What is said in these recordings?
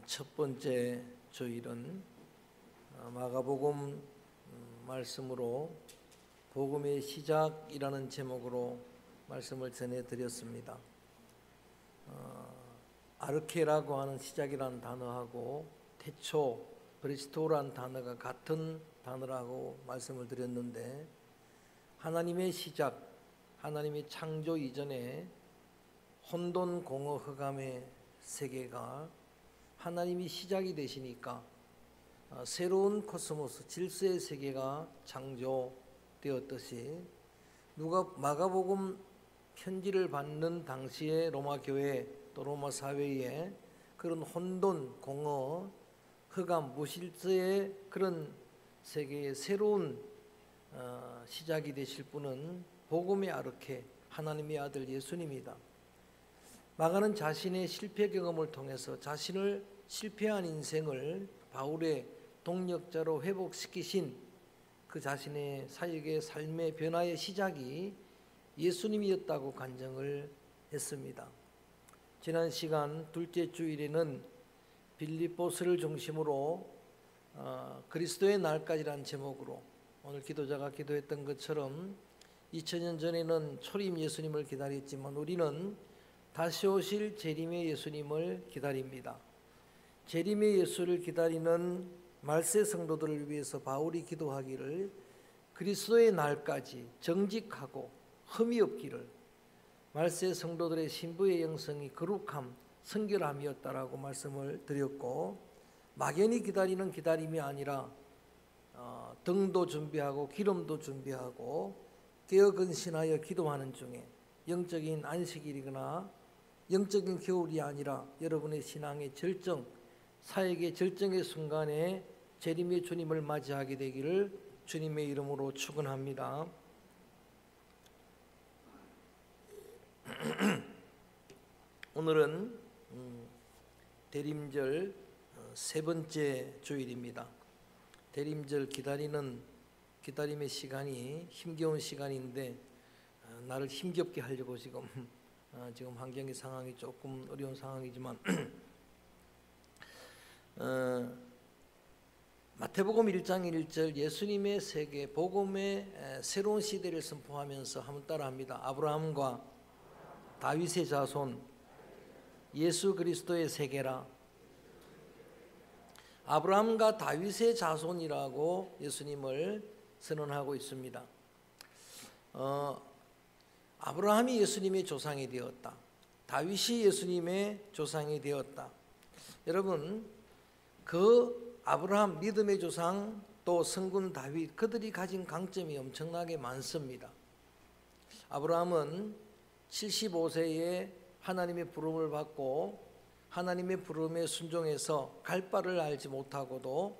첫 번째 주일은 마가복음 말씀으로 복음의 시작이라는 제목으로 말씀을 전해드렸습니다. 아르케라고 하는 시작이라는 단어하고 태초, 브리스토라는 단어가 같은 단어라고 말씀을 드렸는데, 하나님의 시작, 하나님의 창조 이전에 혼돈, 공허, 흑암의 세계가 하나님이 시작이 되시니까 새로운 코스모스, 질서의 세계가 창조되었듯이 마가복음 편지를 받는 당시의 로마 교회 또 로마 사회에 그런 혼돈, 공허, 흑암, 무질서의 그런 세계의 새로운 시작이 되실 분은 복음의 아르케, 하나님의 아들 예수님이다. 마가는 자신의 실패 경험을 통해서 자신을 실패한 인생을 바울의 동력자로 회복시키신 그 자신의 사역의 삶의 변화의 시작이 예수님이었다고 간증을 했습니다. 지난 시간 둘째 주일에는 빌립보스를 중심으로 그리스도의 날까지라는 제목으로 오늘 기도자가 기도했던 것처럼 2000년 전에는 초림 예수님을 기다렸지만 우리는 다시 오실 재림의 예수님을 기다립니다. 재림의 예수를 기다리는 말세 성도들을 위해서 바울이 기도하기를 그리스도의 날까지 정직하고 흠이 없기를, 말세 성도들의 신부의 영성이 거룩함, 성결함이었다라고 말씀을 드렸고, 막연히 기다리는 기다림이 아니라 등도 준비하고 기름도 준비하고 깨어 근신하여 기도하는 중에 영적인 안식일이거나 영적인 겨울이 아니라 여러분의 신앙의 절정, 사역의 절정의 순간에 재림의 주님을 맞이하게 되기를 주님의 이름으로 축원합니다. 오늘은 대림절 세 번째 주일입니다. 대림절 기다림의 시간이 힘겨운 시간인데 나를 힘겹게 하려고 지금 환경의 상황이 조금 어려운 상황이지만 마태복음 1장 1절 예수님의 세계 복음의 새로운 시대를 선포하면서 한번 따라합니다. 아브라함과 다윗의 자손 예수 그리스도의 세계라. 아브라함과 다윗의 자손이라고 예수님을 선언하고 있습니다. 아브라함이 예수님의 조상이 되었다. 다윗이 예수님의 조상이 되었다. 여러분, 그 아브라함 믿음의 조상 또 성군 다윗, 그들이 가진 강점이 엄청나게 많습니다. 아브라함은 75세에 하나님의 부름을 받고 하나님의 부름에 순종해서 갈 바를 알지 못하고도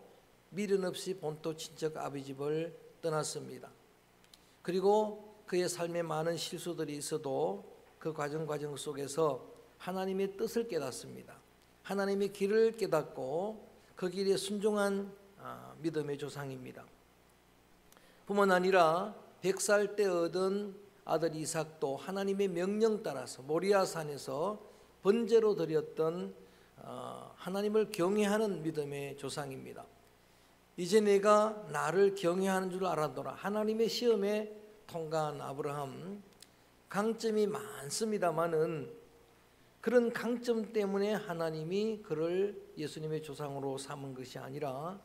미련 없이 본토 친척 아비 집을 떠났습니다. 그리고 그의 삶에 많은 실수들이 있어도 그 과정 속에서 하나님의 뜻을 깨닫습니다. 하나님의 길을 깨닫고 그 길에 순종한 믿음의 조상입니다. 뿐만 아니라 100살 때 얻은 아들 이삭도 하나님의 명령 따라서 모리아산에서 번제로 드렸던 하나님을 경외하는 믿음의 조상입니다. 이제 내가 나를 경외하는 줄 알았노라. 하나님의 시험에 통과한 아브라함, 강점이 많습니다마는 그런 강점 때문에 하나님이 그를 예수님의 조상으로 삼은 것이 아니라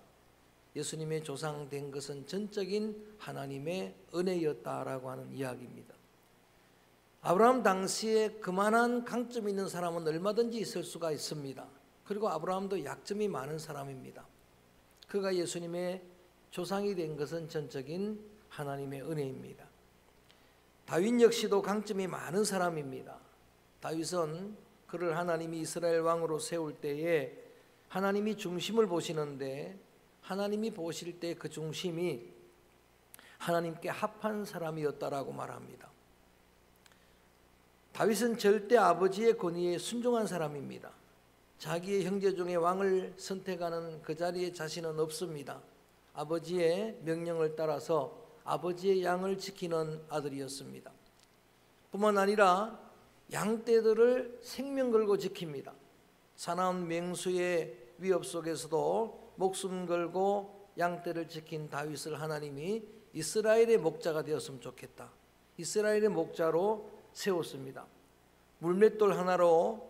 예수님의 조상 된 것은 전적인 하나님의 은혜였다라고 하는 이야기입니다. 아브라함 당시에 그만한 강점이 있는 사람은 얼마든지 있을 수가 있습니다. 그리고 아브라함도 약점이 많은 사람입니다. 그가 예수님의 조상이 된 것은 전적인 하나님의 은혜입니다. 다윗 역시도 강점이 많은 사람입니다. 다윗은 그를 하나님이 이스라엘 왕으로 세울 때에 하나님이 중심을 보시는데 하나님이 보실 때 그 중심이 하나님께 합한 사람이었다라고 말합니다. 다윗은 절대 아버지의 권위에 순종한 사람입니다. 자기의 형제 중에 왕을 선택하는 그 자리에 자신은 없습니다. 아버지의 명령을 따라서 아버지의 양을 지키는 아들이었습니다. 뿐만 아니라 양떼들을 생명 걸고 지킵니다. 사나운 맹수의 위협 속에서도 목숨 걸고 양떼를 지킨 다윗을 하나님이 이스라엘의 목자가 되었으면 좋겠다. 이스라엘의 목자로 세웠습니다. 물맷돌 하나로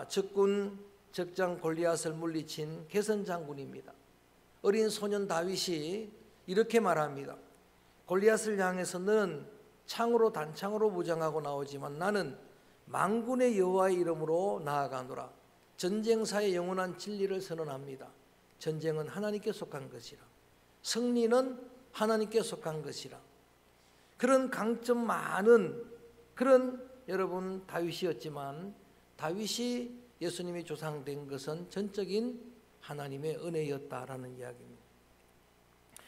적군 적장 골리앗을 물리친 개선 장군입니다. 어린 소년 다윗이 이렇게 말합니다. 골리앗을 향해서 너는 창으로 단창으로 무장하고 나오지만 나는 만군의 여호와의 이름으로 나아가노라. 전쟁사의 영원한 진리를 선언합니다. 전쟁은 하나님께 속한 것이라. 승리는 하나님께 속한 것이라. 그런 강점 많은 그런 여러분 다윗이었지만 다윗이 예수님이 조상된 것은 전적인 하나님의 은혜였다라는 이야기입니다.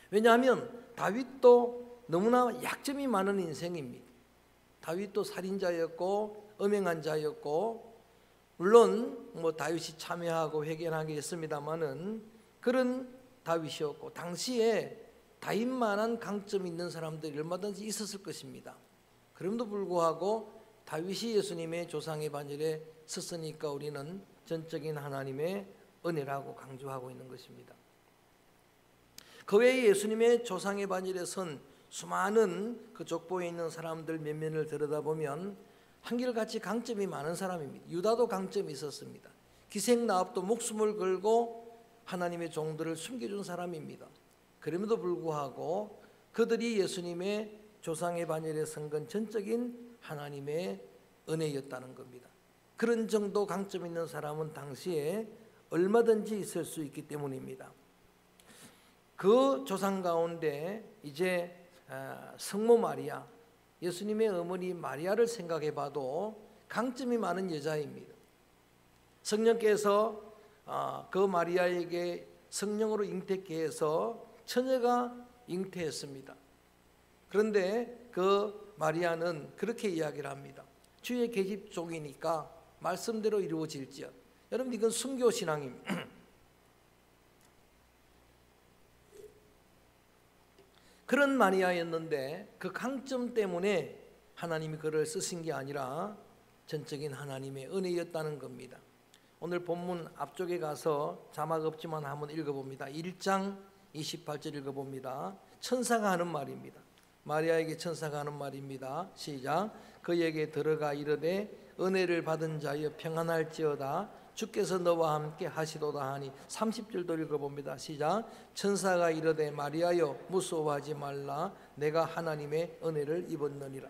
왜냐하면 다윗도 너무나 약점이 많은 인생입니다. 다윗도 살인자였고 음행한 자였고 물론 다윗이 참여하고 회개하게 했습니다마는 그런 다윗이었고 당시에 다윗만한 강점이 있는 사람들이 얼마든지 있었을 것입니다. 그럼에도 불구하고 다윗이 예수님의 조상의 반열에 섰으니까 우리는 전적인 하나님의 은혜라고 강조하고 있는 것입니다. 그 외에 예수님의 조상의 반열에 선 수많은 그 족보에 있는 사람들 면면을 들여다보면 한결같이 강점이 많은 사람입니다. 유다도 강점이 있었습니다. 기생나합도 목숨을 걸고 하나님의 종들을 숨겨준 사람입니다. 그럼에도 불구하고 그들이 예수님의 조상의 반열에 선 건 전적인 하나님의 은혜였다는 겁니다. 그런 정도 강점 있는 사람은 당시에 얼마든지 있을 수 있기 때문입니다. 그 조상 가운데 이제 성모 마리아, 예수님의 어머니 마리아를 생각해 봐도 강점이 많은 여자입니다. 성령께서 그 마리아에게 성령으로 잉태케 해서 처녀가 잉태했습니다. 그런데 그 마리아는 그렇게 이야기를 합니다. 주의 계집종이니까 말씀대로 이루어질지어다. 여러분 이건 순교신앙입니다. 그런 마리아였는데 그 강점 때문에 하나님이 그를 쓰신 게 아니라 전적인 하나님의 은혜였다는 겁니다. 오늘 본문 앞쪽에 가서 자막 없지만 한번 읽어봅니다. 1장 28절 읽어봅니다. 천사가 하는 말입니다. 마리아에게 천사가 하는 말입니다. 시작. 그에게 들어가 이르되 은혜를 받은 자여 평안할지어다. 주께서 너와 함께 하시도다 하니 30절도 읽어봅니다. 시작. 천사가 이르되 마리아여 무서워하지 말라. 내가 하나님의 은혜를 입었느니라.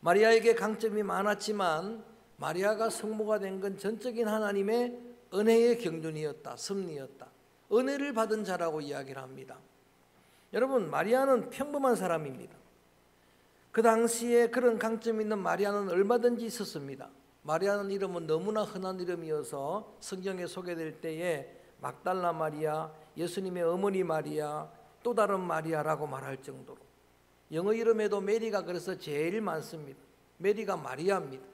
마리아에게 강점이 많았지만 마리아가 성모가 된 건 전적인 하나님의 은혜의 경륜이었다. 섭리였다. 은혜를 받은 자라고 이야기를 합니다. 여러분 마리아는 평범한 사람입니다. 그 당시에 그런 강점 있는 마리아는 얼마든지 있었습니다. 마리아는 이름은 너무나 흔한 이름이어서 성경에 소개될 때에 막달라 마리아, 예수님의 어머니 마리아, 또 다른 마리아라고 말할 정도로 영어 이름에도 메리가 그래서 제일 많습니다. 메리가 마리아입니다.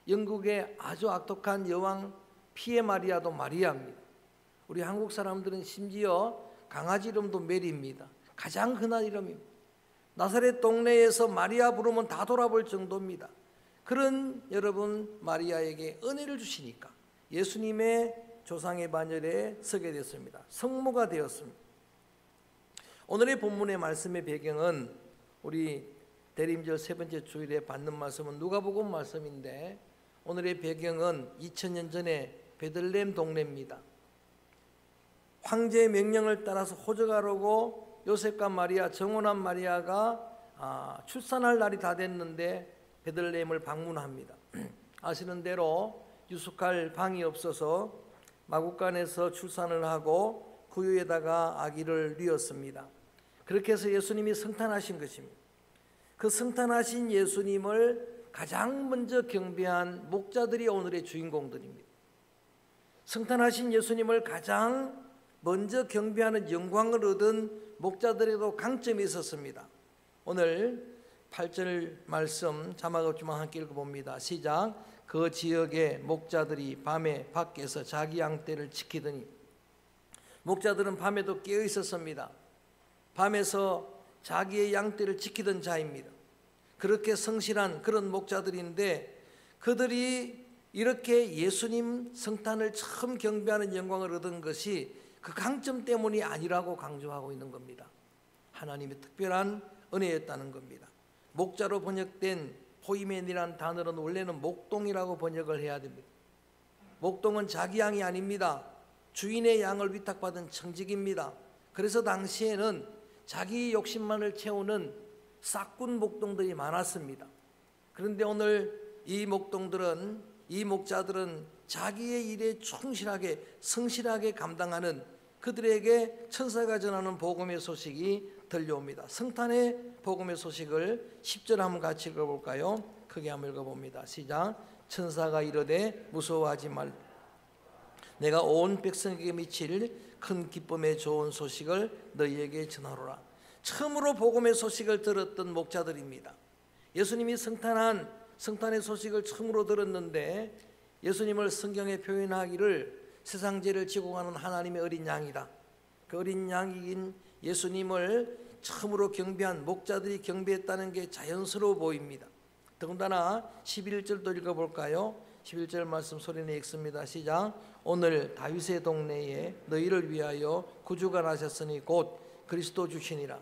영국의 아주 악독한 여왕 피에 마리아도 마리아입니다. 우리 한국 사람들은 심지어 강아지 이름도 메리입니다. 가장 흔한 이름입니다. 나사렛 동네에서 마리아 부르면 다 돌아볼 정도입니다. 그런 여러분 마리아에게 은혜를 주시니까 예수님의 조상의 반열에 서게 됐습니다. 성모가 되었습니다. 오늘의 본문의 말씀의 배경은 우리 대림절 세 번째 주일에 받는 말씀은 누가복음 말씀인데 오늘의 배경은 2000년 전에 베들레헴 동네입니다. 황제의 명령을 따라서 호적하려고 요셉과 마리아, 정혼한 마리아가 출산할 날이 다 됐는데 베들레헴을 방문합니다. 아시는 대로 유숙할 방이 없어서 마구간에서 출산을 하고 구유에다가 아기를 뉘었습니다. 그렇게 해서 예수님이 성탄하신 것입니다. 그 성탄하신 예수님을 가장 먼저 경배한 목자들이 오늘의 주인공들입니다. 성탄하신 예수님을 가장 먼저 경배하는 영광을 얻은 목자들에도 강점이 있었습니다. 오늘 8절 말씀 자막 없지만 함께 읽어봅니다. 시작. 그 지역의 목자들이 밤에 밖에서 자기 양떼를 지키더니 목자들은 밤에도 깨어 있었습니다. 밤에서 자기의 양떼를 지키던 자입니다. 그렇게 성실한 그런 목자들인데 그들이 이렇게 예수님 성탄을 처음 경배하는 영광을 얻은 것이 그 강점 때문이 아니라고 강조하고 있는 겁니다. 하나님의 특별한 은혜였다는 겁니다. 목자로 번역된 포이멘이라는 단어는 원래는 목동이라고 번역을 해야 됩니다. 목동은 자기 양이 아닙니다. 주인의 양을 위탁받은 청직입니다. 그래서 당시에는 자기 욕심만을 채우는 싹군 목동들이 많았습니다. 그런데 오늘 이 목자들은 자기의 일에 충실하게 성실하게 감당하는 그들에게 천사가 전하는 복음의 소식이 들려옵니다. 성탄의 복음의 소식을 10절 한번 같이 읽어볼까요? 크게 한번 읽어봅니다. 시작. 천사가 이르되 무서워하지 말, 내가 온 백성에게 미칠 큰 기쁨의 좋은 소식을 너희에게 전하노라. 처음으로 복음의 소식을 들었던 목자들입니다. 예수님이 성탄의 소식을 처음으로 들었는데 예수님을 성경에 표현하기를 세상 죄를 지고 가는 하나님의 어린 양이다. 그 어린 양인 예수님을 처음으로 경배한 목자들이 경배했다는 게 자연스러워 보입니다. 더군다나 11절도 읽어볼까요? 11절 말씀 소리내 읽습니다. 시작. 오늘 다윗의 동네에 너희를 위하여 구주가 나셨으니 곧 그리스도 주시니라.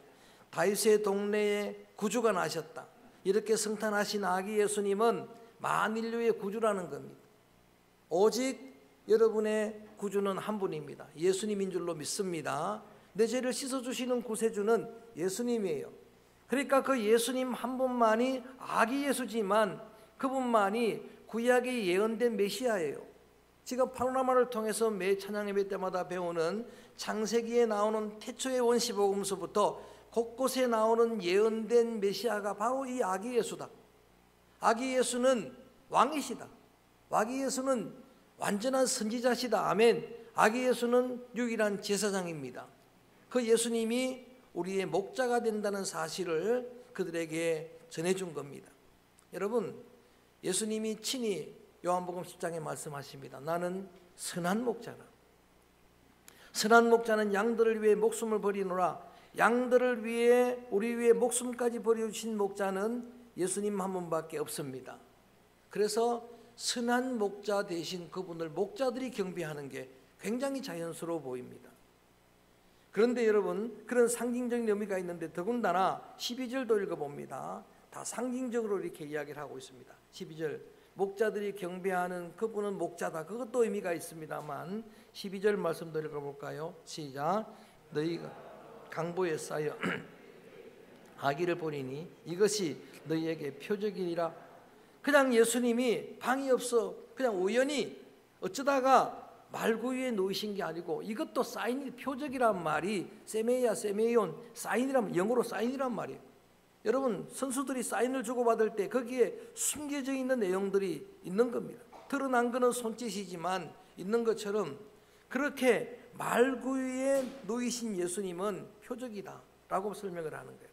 다윗의 동네에 구주가 나셨다. 이렇게 성탄하신 아기 예수님은 만인류의 구주라는 겁니다. 오직 여러분의 구주는 한 분입니다. 예수님인 줄로 믿습니다. 내 죄를 씻어주시는 구세주는 예수님이에요. 그러니까 그 예수님 한 분만이 아기 예수지만 그분만이 구약에 예언된 메시아예요. 지금 파노라마를 통해서 매 찬양 예배 때마다 배우는 창세기에 나오는 태초의 원시복음서부터 곳곳에 나오는 예언된 메시아가 바로 이 아기 예수다. 아기 예수는 왕이시다. 아기 예수는 완전한 선지자시다. 아멘. 아기 예수는 유일한 제사장입니다. 그 예수님이 우리의 목자가 된다는 사실을 그들에게 전해준 겁니다. 여러분, 예수님이 친히 요한복음 10장에 말씀하십니다. 나는 선한 목자다. 선한 목자는 양들을 위해 목숨을 버리노라. 양들을 위해 우리 위해 목숨까지 버려주신 목자는 예수님 한 분밖에 없습니다. 그래서 선한 목자 대신 그분을 목자들이 경배하는 게 굉장히 자연스러워 보입니다. 그런데 여러분, 그런 상징적인 의미가 있는데 더군다나 12절도 읽어봅니다. 다 상징적으로 이렇게 이야기를 하고 있습니다. 12절, 목자들이 경배하는 그분은 목자다. 그것도 의미가 있습니다만 12절 말씀도 읽어볼까요? 시작. 너희가 강보에 쌓여 아기를 보리니 이것이 너희에게 표적이니라. 그냥 예수님이 방이 없어 그냥 우연히 어쩌다가 말구유에 놓이신 게 아니고 이것도 사인이 표적이란 말이 세메이아 세메이온 사인이란 영어로 사인이란 말이에요. 여러분, 선수들이 사인을 주고받을 때 거기에 숨겨져 있는 내용들이 있는 겁니다. 드러난 거는 손짓이지만 있는 것처럼 그렇게 말구유에 놓이신 예수님은 표적이다 라고 설명을 하는 거예요.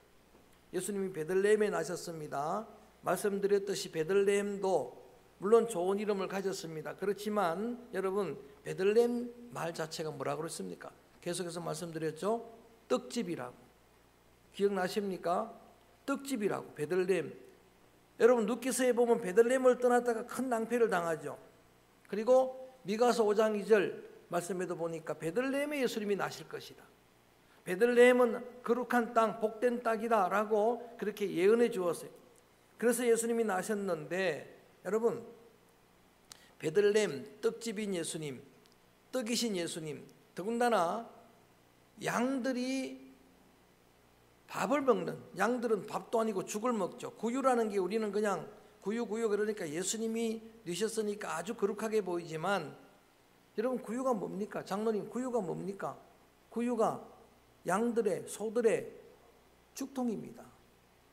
예수님이 베들레헴에 나셨습니다. 말씀드렸듯이 베들레헴도 물론 좋은 이름을 가졌습니다. 그렇지만 여러분, 베들레헴 말 자체가 뭐라고 그랬습니까? 계속해서 말씀드렸죠. 떡집이라고. 기억나십니까? 떡집이라고. 베들레헴. 여러분, 룻기서에 보면 베들레헴을 떠났다가 큰 낭패를 당하죠. 그리고 미가서 5장 2절 말씀에도 보니까 베들레헴에 예수님이 나실 것이다. 베들레헴은 거룩한 땅, 복된 땅이다 라고 그렇게 예언해 주었어요. 그래서 예수님이 나셨는데 여러분, 베들레헴 떡집인 예수님, 떡이신 예수님, 더군다나 양들이 밥을 먹는, 양들은 밥도 아니고 죽을 먹죠. 구유라는 게 우리는 그냥 구유 그러니까 예수님이 드셨으니까 아주 거룩하게 보이지만 여러분, 구유가 뭡니까? 장로님, 구유가 뭡니까? 구유가 양들의, 소들의 죽통입니다.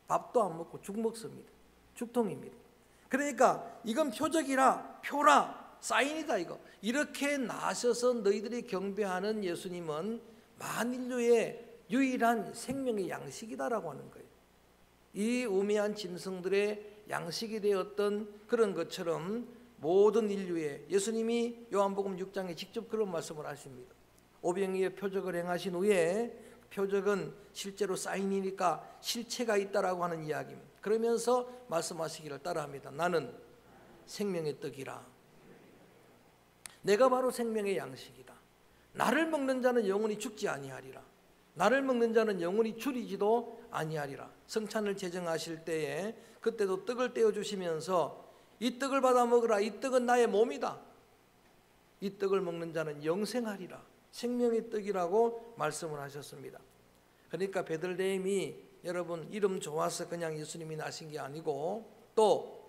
밥도 안 먹고 죽 먹습니다. 죽통입니다. 그러니까 이건 표적이라, 표라, 사인이다 이거. 이렇게 나셔서 너희들이 경배하는 예수님은 만인류의 유일한 생명의 양식이다라고 하는 거예요. 이 우매한 짐승들의 양식이 되었던 그런 것처럼 모든 인류의 예수님이 요한복음 6장에 직접 그런 말씀을 하십니다. 오병이의 표적을 행하신 후에 표적은 실제로 사인이니까 실체가 있다라고 하는 이야기입니다. 그러면서 말씀하시기를 따라합니다. 나는 생명의 떡이라. 내가 바로 생명의 양식이다. 나를 먹는 자는 영원히 죽지 아니하리라. 나를 먹는 자는 영원히 줄이지도 아니하리라. 성찬을 제정하실 때에 그때도 떡을 떼어 주시면서 이 떡을 받아 먹으라. 이 떡은 나의 몸이다. 이 떡을 먹는 자는 영생하리라. 생명의 떡이라고 말씀을 하셨습니다. 그러니까 베들레헴이 여러분 이름 좋아서 그냥 예수님이 나신 게 아니고 또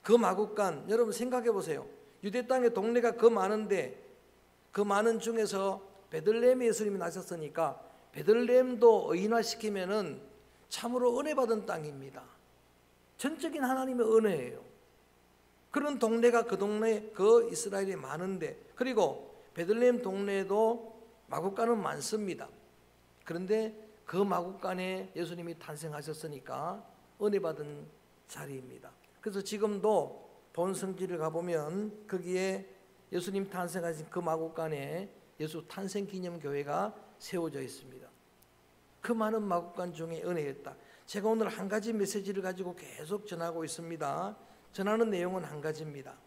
그 마국간 여러분 생각해 보세요. 유대 땅에 동네가 그 많은데 그 많은 중에서 베들레헴에 예수님이 나셨으니까 베들레헴도 의인화시키면은 참으로 은혜 받은 땅입니다. 전적인 하나님의 은혜예요. 그런 동네가 그 동네 그 이스라엘이 많은데 그리고 베들레헴 동네에도 마국간은 많습니다. 그런데 그 마국간에 예수님이 탄생하셨으니까 은혜 받은 자리입니다. 그래서 지금도 본성지를 가보면 거기에 예수님 탄생하신 그 마국간에 예수 탄생 기념 교회가 세워져 있습니다. 그 많은 마국간 중에 은혜였다. 제가 오늘 한 가지 메시지를 가지고 계속 전하고 있습니다. 전하는 내용은 한 가지입니다.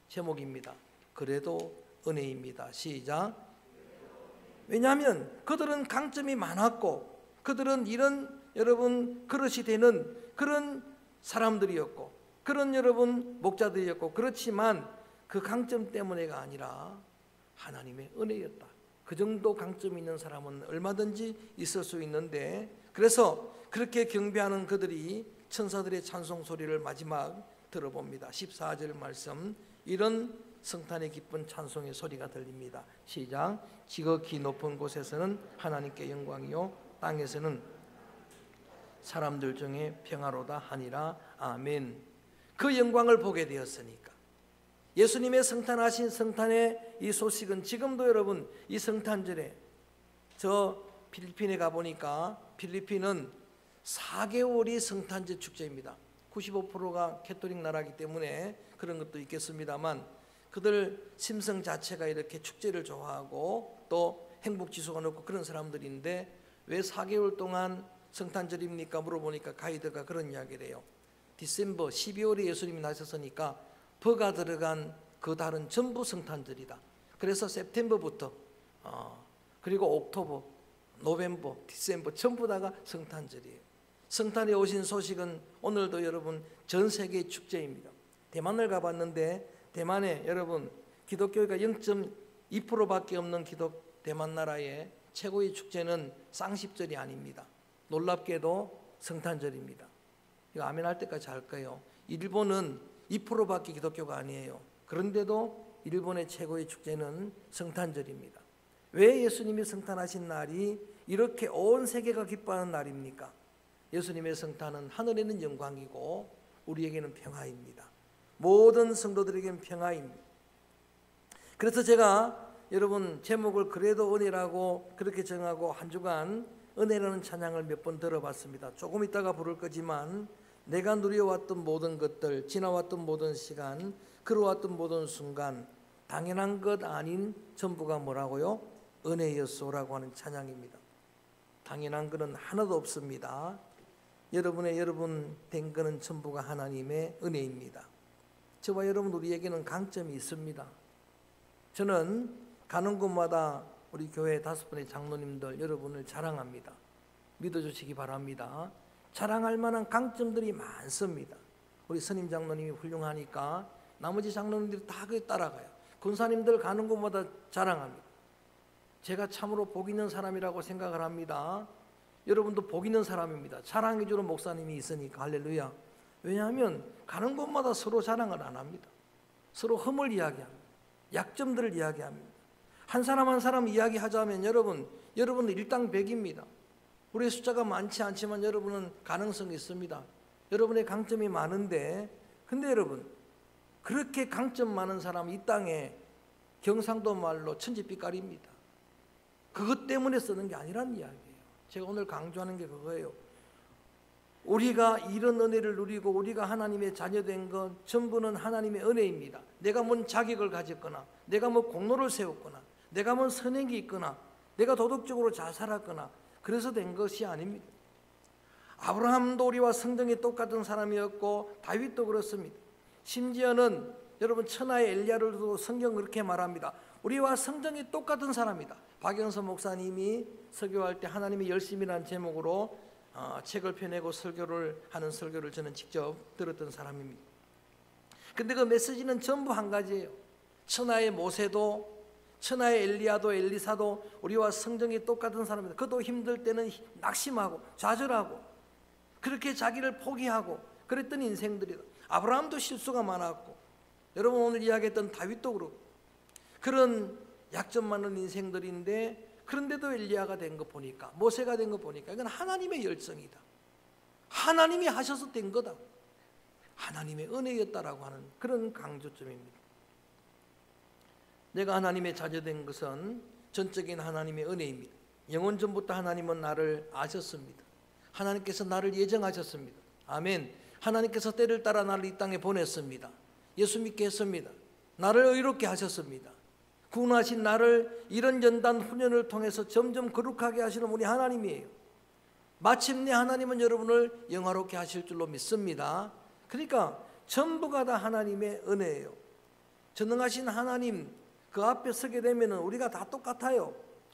제목입니다. 그래도 은혜입니다. 시작. 왜냐하면 그들은 강점이 많았고 그들은 이런 여러분 그릇이 되는 그런 사람들이었고 그런 여러분 목자들이었고 그렇지만 그 강점 때문에가 아니라 하나님의 은혜였다. 그 정도 강점이 있는 사람은 얼마든지 있을 수 있는데 그래서 그렇게 경배하는 그들이 천사들의 찬송 소리를 마지막 들어봅니다. 14절 말씀 이런 성탄의 기쁜 찬송의 소리가 들립니다. 시작. 지극히 높은 곳에서는 하나님께 영광이요 땅에서는 사람들 중에 평화로다 하니라. 아멘. 그 영광을 보게 되었으니까 예수님의 성탄하신 성탄의 이 소식은 지금도 여러분 이 성탄절에 저 필리핀에 가보니까 필리핀은 4개월이 성탄절 축제입니다. 95%가 캐톨릭 나라이기 때문에 그런 것도 있겠습니다만 그들 심성 자체가 이렇게 축제를 좋아하고 또 행복지수가 높고 그런 사람들인데 왜 4개월 동안 성탄절입니까? 물어보니까 가이드가 그런 이야기를 해요. 디셈버 12월에 예수님이 나셨으니까 버가 들어간 그 달은 전부 성탄절이다. 그래서 september부터 그리고 옥토버, 노벰버, 디셈버 전부 다가 성탄절이에요. 성탄에 오신 소식은 오늘도 여러분 전 세계 축제입니다. 대만을 가봤는데 대만에 여러분 기독교가 0.2%밖에 없는 대만 나라의 최고의 축제는 쌍십절이 아닙니다. 놀랍게도 성탄절입니다. 이거 아멘 할 때까지 할 거예요. 일본은 2%밖에 기독교가 아니에요. 그런데도 일본의 최고의 축제는 성탄절입니다. 왜 예수님이 성탄하신 날이 이렇게 온 세계가 기뻐하는 날입니까? 예수님의 성탄은 하늘에는 영광이고 우리에게는 평화입니다. 모든 성도들에게는 평화입니다. 그래서 제가 여러분 제목을 그래도 은혜라고 그렇게 정하고 한 주간 은혜라는 찬양을 몇 번 들어봤습니다. 조금 있다가 부를 거지만 내가 누려왔던 모든 것들, 지나왔던 모든 시간, 걸어왔던 모든 순간 당연한 것 아닌 전부가 뭐라고요? 은혜였소라고 하는 찬양입니다. 당연한 것은 하나도 없습니다. 여러분 된 것은 전부가 하나님의 은혜입니다. 저와 여러분 우리에게는 강점이 있습니다. 저는 가는 곳마다 우리 교회 5분의 장로님들 여러분을 자랑합니다. 믿어주시기 바랍니다. 자랑할 만한 강점들이 많습니다. 우리 선임 장로님이 훌륭하니까 나머지 장로님들이 다 그에 따라가요. 군사님들 가는 곳마다 자랑합니다. 제가 참으로 복 있는 사람이라고 생각을 합니다. 여러분도 복 있는 사람입니다. 자랑해주는 목사님이 있으니까 할렐루야. 왜냐하면 가는 곳마다 서로 자랑을 안 합니다. 서로 흠을 이야기합니다. 약점들을 이야기합니다. 한 사람 한 사람 이야기하자면 여러분 일당백입니다. 우리의 숫자가 많지 않지만 여러분은 가능성이 있습니다. 여러분의 강점이 많은데 근데 여러분 그렇게 강점 많은 사람 이 땅에 경상도 말로 천지빛깔입니다. 그것 때문에 쓰는 게 아니란 이야기예요. 제가 오늘 강조하는 게 그거예요. 우리가 이런 은혜를 누리고 우리가 하나님의 자녀된 것 전부는 하나님의 은혜입니다. 내가 뭔 자격을 가졌거나 내가 뭐 공로를 세웠거나 내가 뭔 선행이 있거나 내가 도덕적으로 잘 살았거나 그래서 된 것이 아닙니다. 아브라함도 우리와 성정이 똑같은 사람이었고 다윗도 그렇습니다. 심지어는 여러분 천하의 엘리야를 두고 성경은 그렇게 말합니다. 우리와 성정이 똑같은 사람이다. 박영서 목사님이 설교할 때 하나님의 열심이라는 제목으로 책을 펴내고 설교를 하는 설교를 저는 직접 들었던 사람입니다. 근데 그 메시지는 전부 한 가지예요. 천하의 모세도, 천하의 엘리야도, 엘리사도 우리와 성정이 똑같은 사람이다. 그도 힘들 때는 낙심하고 좌절하고 그렇게 자기를 포기하고 그랬던 인생들이다. 아브라함도 실수가 많았고, 여러분 오늘 이야기했던 다윗도 그렇고, 그런 약점 많은 인생들인데, 그런데도 엘리야가 된 거 보니까, 모세가 된 거 보니까 이건 하나님의 열정이다. 하나님이 하셔서 된 거다. 하나님의 은혜였다라고 하는 그런 강조점입니다. 내가 하나님의 자녀된 것은 전적인 하나님의 은혜입니다. 영원전부터 하나님은 나를 아셨습니다. 하나님께서 나를 예정하셨습니다. 아멘. 하나님께서 때를 따라 나를 이 땅에 보냈습니다. 예수 믿게 했습니다. 나를 의롭게 하셨습니다. 구원하신 나를 이런 연단 훈련을 통해서 점점 거룩하게 하시는 우리 하나님이에요. 마침내 하나님은 여러분을 영화롭게 하실 줄로 믿습니다. 그러니까 전부가 다 하나님의 은혜예요. 전능하신 하나님 그 앞에 서게 되면 우리가 다 똑같아요.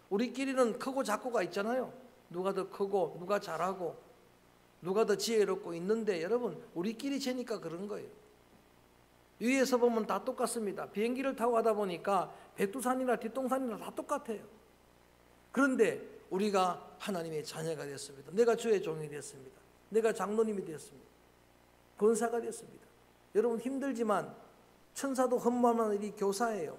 우리끼리는 크고 작고가 있잖아요. 누가 더 크고 누가 잘하고 누가 더 지혜롭고 있는데, 여러분 우리끼리 재니까 그런 거예요. 위에서 보면 다 똑같습니다. 비행기를 타고 가다 보니까 백두산이나 뒷동산이나 다 똑같아요. 그런데 우리가 하나님의 자녀가 됐습니다. 내가 주의 종이 됐습니다. 내가 장로님이 됐습니다. 권사가 됐습니다. 여러분 힘들지만 천사도 흠모하는 일이 교사예요.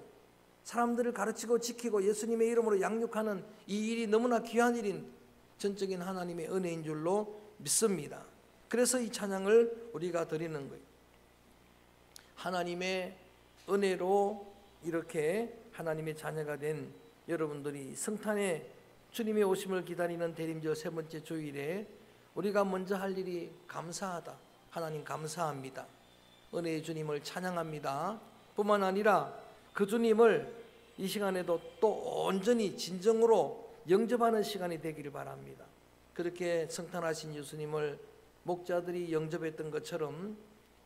사람들을 가르치고 지키고 예수님의 이름으로 양육하는 이 일이 너무나 귀한 일인 전적인 하나님의 은혜인 줄로 믿습니다. 그래서 이 찬양을 우리가 드리는 거예요. 하나님의 은혜로 이렇게 하나님의 자녀가 된 여러분들이 성탄에 주님의 오심을 기다리는 대림절 세 번째 주일에 우리가 먼저 할 일이 감사하다. 하나님 감사합니다. 은혜의 주님을 찬양합니다. 뿐만 아니라 그 주님을 이 시간에도 또 온전히 진정으로 영접하는 시간이 되기를 바랍니다. 그렇게 성탄하신 예수님을 목자들이 영접했던 것처럼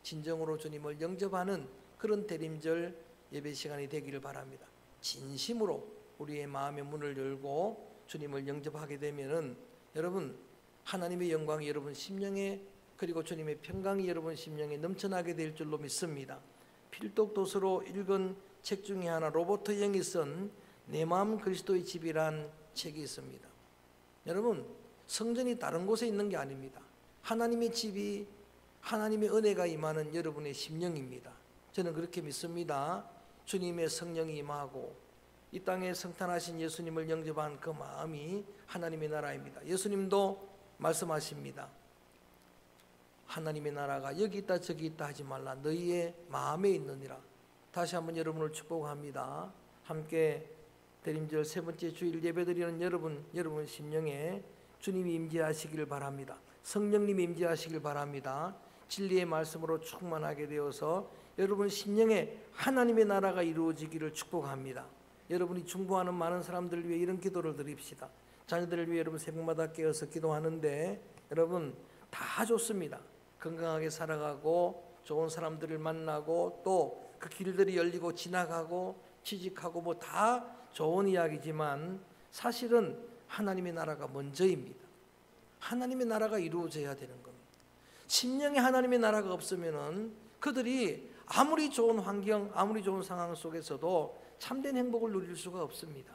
진정으로 주님을 영접하는 그런 대림절 예배 시간이 되기를 바랍니다. 진심으로 우리의 마음의 문을 열고 주님을 영접하게 되면은 여러분 하나님의 영광이 여러분 심령에, 그리고 주님의 평강이 여러분 심령에 넘쳐나게 될 줄로 믿습니다. 필독도서로 읽은 책 중에 하나, 로버트 영이 쓴 내 마음 그리스도의 집이란 책이 있습니다. 여러분 성전이 다른 곳에 있는 게 아닙니다. 하나님의 집이, 하나님의 은혜가 임하는 여러분의 심령입니다. 저는 그렇게 믿습니다. 주님의 성령이 임하고 이 땅에 성탄하신 예수님을 영접한 그 마음이 하나님의 나라입니다. 예수님도 말씀하십니다. 하나님의 나라가 여기 있다 저기 있다 하지 말라. 너희의 마음에 있느니라. 다시 한번 여러분을 축복합니다. 함께 대림절 세 번째 주일 예배드리는 여러분 심령에 주님이 임재하시길 바랍니다. 성령님이 임재하시길 바랍니다. 진리의 말씀으로 충만하게 되어서 여러분 심령에 하나님의 나라가 이루어지기를 축복합니다. 여러분이 중보하는 많은 사람들을 위해 이런 기도를 드립시다. 자녀들을 위해 여러분 새벽마다 깨어서 기도하는데 여러분 다 좋습니다. 건강하게 살아가고 좋은 사람들을 만나고 또 그 길들이 열리고 지나가고 취직하고 뭐 다 좋은 이야기지만 사실은 하나님의 나라가 먼저입니다. 하나님의 나라가 이루어져야 되는 겁니다. 심령에 하나님의 나라가 없으면은 그들이 아무리 좋은 환경, 아무리 좋은 상황 속에서도 참된 행복을 누릴 수가 없습니다.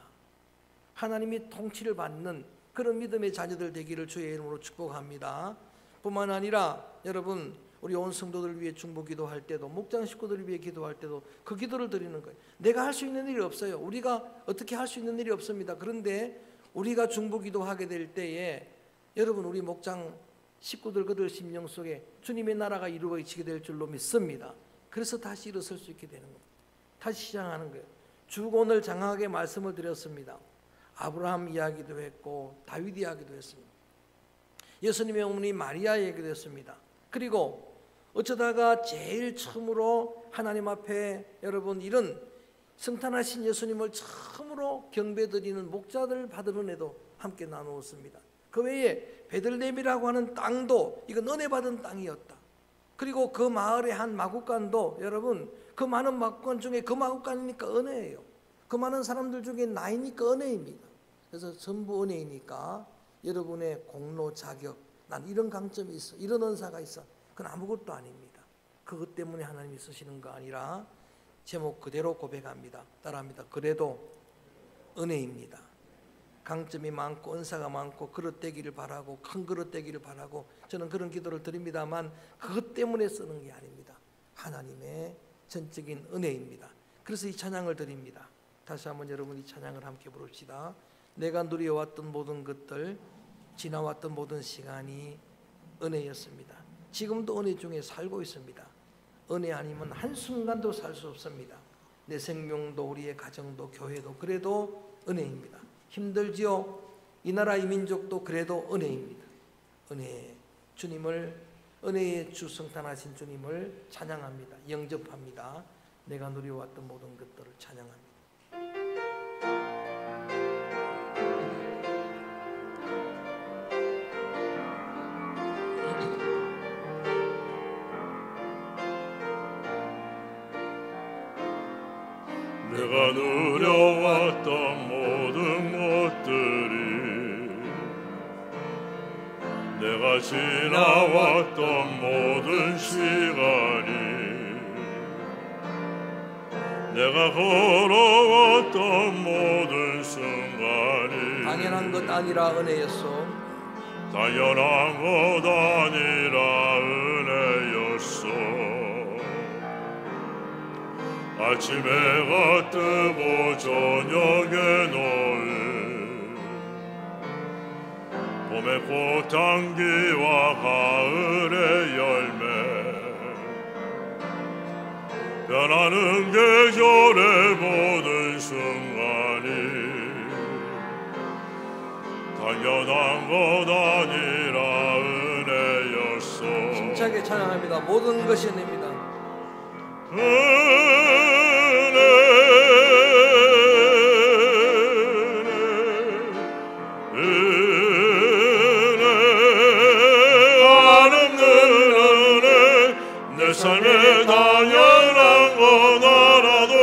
하나님이 통치를 받는 그런 믿음의 자녀들 되기를 주의 이름으로 축복합니다. 뿐만 아니라 여러분 우리 온 성도들을 위해 중보 기도할 때도, 목장 식구들을 위해 기도할 때도 그 기도를 드리는 거예요. 내가 할 수 있는 일이 없어요. 우리가 어떻게 할 수 있는 일이 없습니다. 그런데 우리가 중보 기도하게 될 때에 여러분 우리 목장 식구들 그들 심령 속에 주님의 나라가 이루어지게 될 줄로 믿습니다. 그래서 다시 일어설 수 있게 되는 겁니다. 다시 시작하는 거예요. 쭉 오늘 장하게 말씀을 드렸습니다. 아브라함 이야기도 했고 다윗 이야기도 했습니다. 예수님의 어머니 마리아 얘기도 했습니다. 그리고 어쩌다가 제일 처음으로 하나님 앞에 여러분 이런 성탄하신 예수님을 처음으로 경배드리는 목자들 받은 은혜도 함께 나누었습니다. 그 외에 베들레헴이라고 하는 땅도 이건 은혜 받은 땅이었다. 그리고 그 마을의 한 마구간도 여러분 그 많은 마구간 중에 그 마구간이니까 은혜예요. 그 많은 사람들 중에 나이니까 은혜입니다. 그래서 전부 은혜이니까 여러분의 공로, 자격, 난 이런 강점이 있어, 이런 은사가 있어, 그건 아무것도 아닙니다. 그것 때문에 하나님이 쓰시는 거 아니라 제목 그대로 고백합니다. 따라합니다. 그래도 은혜입니다. 강점이 많고 은사가 많고 그릇 되기를 바라고 큰 그릇 되기를 바라고 저는 그런 기도를 드립니다만 그것 때문에 쓰는 게 아닙니다. 하나님의 전적인 은혜입니다. 그래서 이 찬양을 드립니다. 다시 한번 여러분 이 찬양을 함께 부릅시다. 내가 누려왔던 모든 것들, 지나왔던 모든 시간이 은혜였습니다. 지금도 은혜 중에 살고 있습니다. 은혜 아니면 한순간도 살 수 없습니다. 내 생명도 우리의 가정도 교회도 그래도 은혜입니다. 힘들지요? 이 나라 이 민족도 그래도 은혜입니다. 은혜, 주님을, 은혜의 주 성탄하신 주님을 찬양합니다. 영접합니다. 내가 누려왔던 모든 것들을 찬양합니다. 내가 누려왔던 모든 것들이, 내가 지나왔던 모든 시간이, 내가 걸어왔던 모든 순간이 당연한 것 아니라 은혜였소. 당연한 것 아니라 은혜였소. 아침에 해가 뜨고 저녁에 노을, 봄의 꽃향기와 가을의 열매, 변하는 계절의 모든 순간이 당연한 것 아니라 은혜였소. 힘차게 찬양합니다. 모든 것이 은혜입니다. 내 삶에 당연한 건 알아도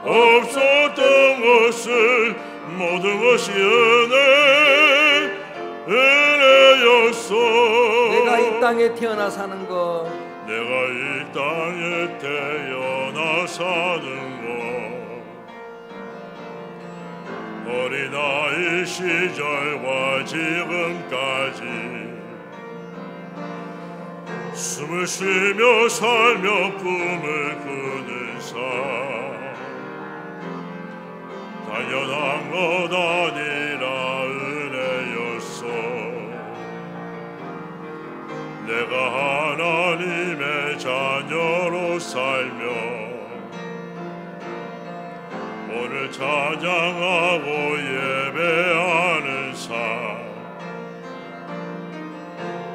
없었던 것을 모든 것이 은혜였소. 내가 이 땅에 태어나 사는 것, 내가 이 땅에 태어나 사는 것, 어린아이 시절과 지금까지 숨을 쉬며 살며 꿈을 꾸는 삶, 당연한 것 아니라 은혜였소. 내가 하나님의 자녀로 살며 오늘 찬양하고 예배하는 삶,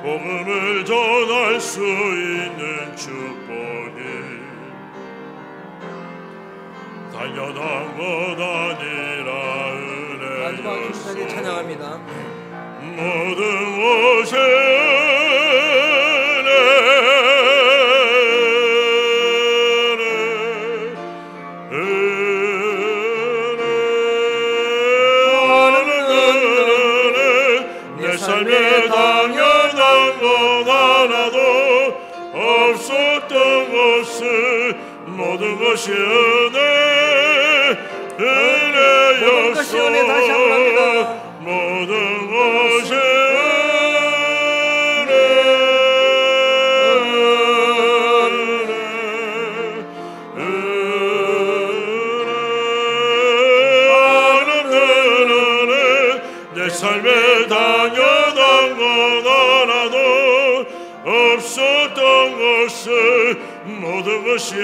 복음을 전할 수 있는 축복이 당연한 것 아니라 은혜였소. 마지막 힘차게 찬양합니다. 모든 것에 내 삶에 당연한 것 하나도 없었던 것을 모든 것이 은혜였소. 다시 한번 합니다. 모든 것이 내 삶에 당연한 건 하나도 없었던 것을 모든 것이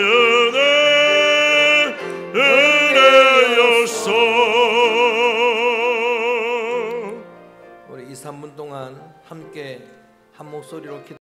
은혜였소. 우리 2, 3분 동안 함께 한 목소리로 기도